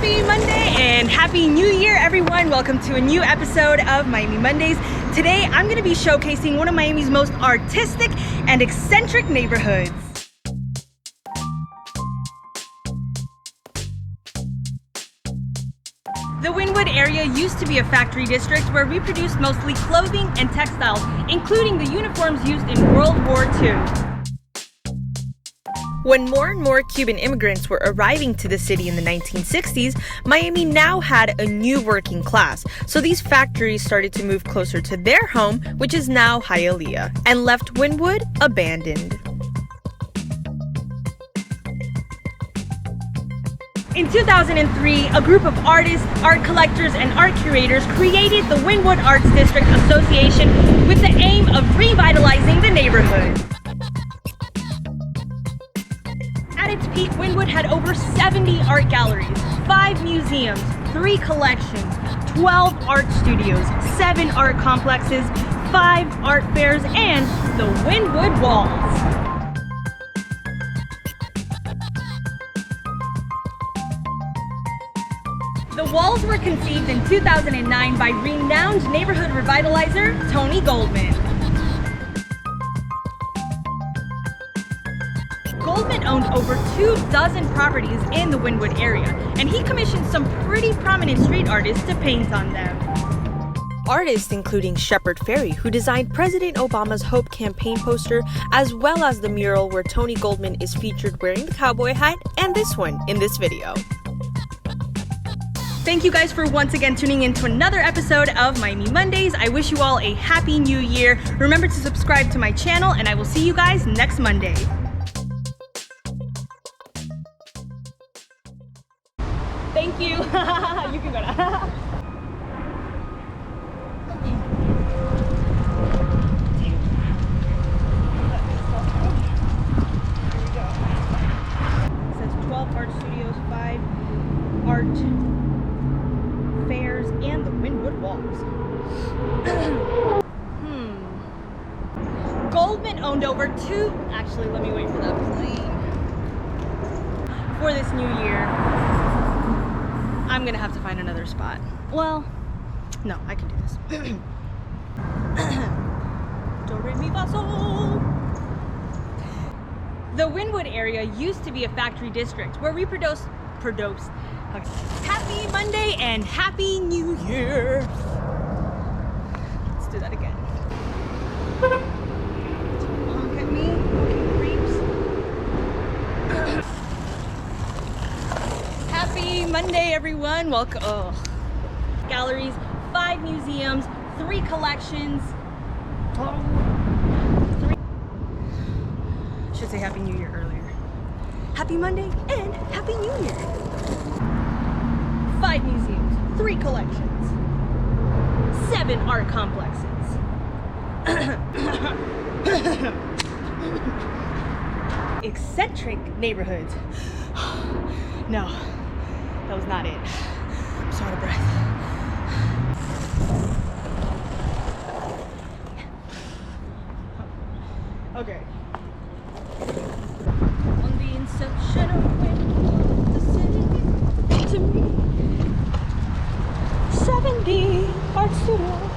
Happy Monday and Happy New Year, everyone. Welcome to a new episode of Miami Mondays. Today, I'm going to be showcasing one of Miami's most artistic and eccentric neighborhoods. The Wynwood area used to be a factory district where we produced mostly clothing and textiles, including the uniforms used in World War II. When more and more Cuban immigrants were arriving to the city in the 1960s, Miami now had a new working class, so these factories started to move closer to their home, which is now Hialeah, and left Wynwood abandoned. In 2003, a group of artists, art collectors, and art curators created the Wynwood Arts District Association with the aim of revitalizing the neighborhood. At its peak, Wynwood had over 70 art galleries, 5 museums, 3 collections, 12 art studios, 7 art complexes, 5 art fairs, and the Wynwood Walls. The walls were conceived in 2009 by renowned neighborhood revitalizer Tony Goldman. Goldman owned over 24 properties in the Wynwood area, and he commissioned some pretty prominent street artists to paint on them. Artists including Shepard Fairey, who designed President Obama's Hope campaign poster, as well as the mural where Tony Goldman is featured wearing the cowboy hat, and this one in this video. Thank you guys for once again tuning in to another episode of Miami Mondays. I wish you all a happy new year. Remember to subscribe to my channel, and I will see you guys next Monday. Thank you. You can go now. It says 12 art studios, 5 art fairs, and the Wynwood Walls. Goldman owned over 2. Actually, let me wait for that plane. For this new year, I'm gonna have to find another spot. Well, no, I can do this. Do, re, mi, fa, sol. The Wynwood area used to be a factory district where we produce. Okay. Happy Monday and Happy New Year. Let's do that again. Look at me, creeps. Happy Monday, everyone. Welcome. Oh. Galleries, 5 museums, 3 collections. I should say Happy New Year earlier. Happy Monday and Happy New Year. 5 museums, 3 collections, 7 art complexes. Eccentric neighborhoods. No. That was not it. I'm so out of breath. Okay. On the inception of when the city to me, 70 art studios.